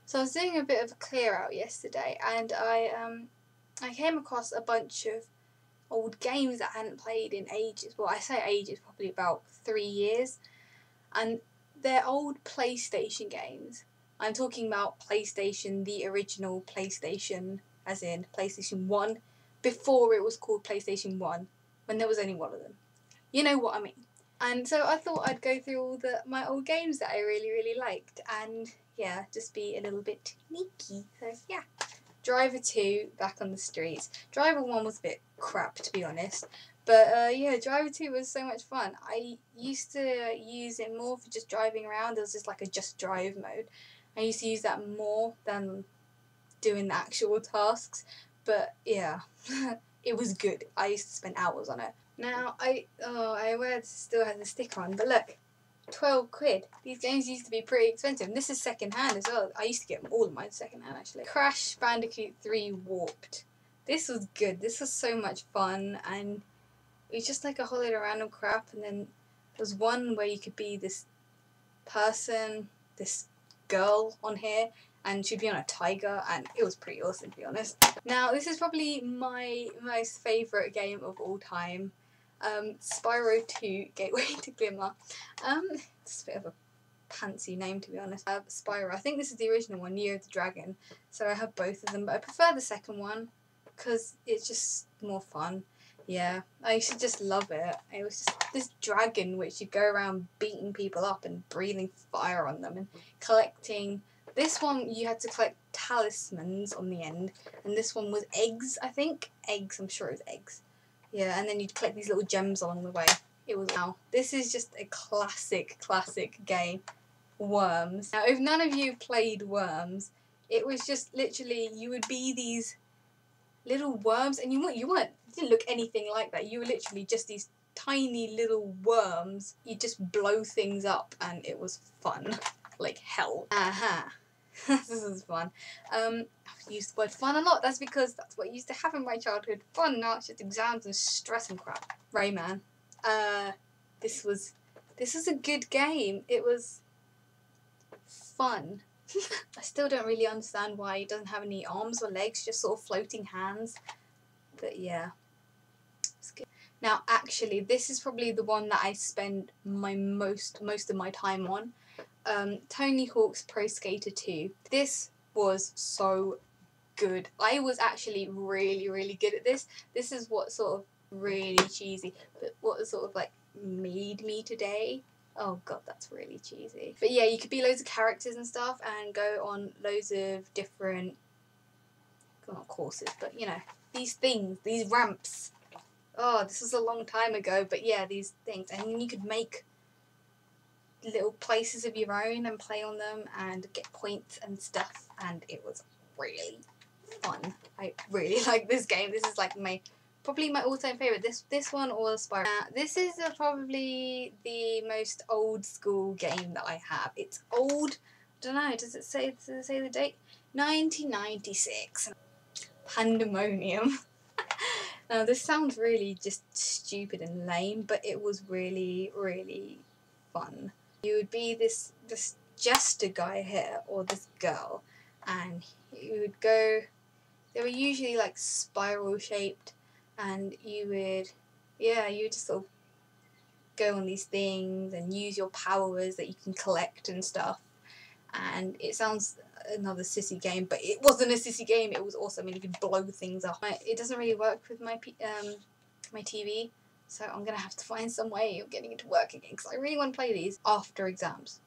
So I was doing a bit of a clear out yesterday, and I came across a bunch of old games that I hadn't played in ages. Well, I say ages, probably about 3 years, and they're old PlayStation games. I'm talking about PlayStation, the original PlayStation, as in PlayStation 1, before it was called PlayStation 1, when there was only one of them. You know what I mean. And so I thought I'd go through all my old games that I really liked, and yeah, just be a little bit sneaky. So yeah, Driver 2 back on the streets. Driver 1 was a bit crap, to be honest, but yeah, Driver 2 was so much fun. I used to use it more for just driving around. There was just like a just drive mode. I used to use that more than doing the actual tasks, but yeah, it was good. I used to spend hours on it. Now, I aware this still has a sticker on, but look, 12 quid. These games used to be pretty expensive, and this is second hand as well. I used to get all of mine second hand, actually. Crash Bandicoot 3 Warped. This was good. This was so much fun, and it was just like a whole lot of random crap, and then there was one where you could be this person, this girl on here, and she'd be on a tiger, and it was pretty awesome, to be honest. Now, this is probably my most favourite game of all time. Spyro 2 Gateway to Glimmer. It's a bit of a pantsy name, to be honest. Spyro, I think this is the original one, Year of the Dragon, so I have both of them, but I prefer the second one because it's just more fun. Yeah, I used to just love it. It was just this dragon which you go around beating people up and breathing fire on them and collecting. This one you had to collect talismans on the end, and this one was eggs, I think. Eggs, I'm sure it was eggs. Yeah, and then you'd collect these little gems along the way. It was wow. This is just a classic game. Worms. Now, if none of you played Worms, it was just literally you would be these little worms, and you didn't look anything like that. You were literally just these tiny little worms. You just blow things up, and it was fun, like hell. This is fun. I've used the word fun a lot. That's because that's what I used to have in my childhood. Fun. Now it's just exams and stress and crap. Rayman. This was a good game. It was fun. I still don't really understand why it doesn't have any arms or legs, just sort of floating hands. But yeah, it's good. Now, actually, this is probably the one that I spend my most of my time on. Tony Hawk's Pro Skater 2. This was so good. I was actually really good at this. This is what sort of really cheesy, but what sort of like made me today. Oh god, that's really cheesy. But yeah, you could be loads of characters and stuff and go on loads of different, not courses, but you know, these things, these ramps. Oh, this was a long time ago, but yeah, these things. And then you could make little places of your own and play on them and get points and stuff, and it was really fun. I really like this game. This is like probably my all-time favourite. This one or Spyro. This is probably the most old school game that I have. It's old. I don't know. Does it say the date? 1996. Pandemonium. Now this sounds really just stupid and lame, but it was really fun. You would be this jester guy here, or this girl, and you would go. They were usually like spiral shaped, and you would just sort of go on these things and use your powers that you can collect and stuff. And it sounds another sissy game, but it wasn't a sissy game. It was awesome, and you could blow things up. It doesn't really work with my TV, so I'm gonna have to find some way of getting it to work again, because I really want to play these after exams.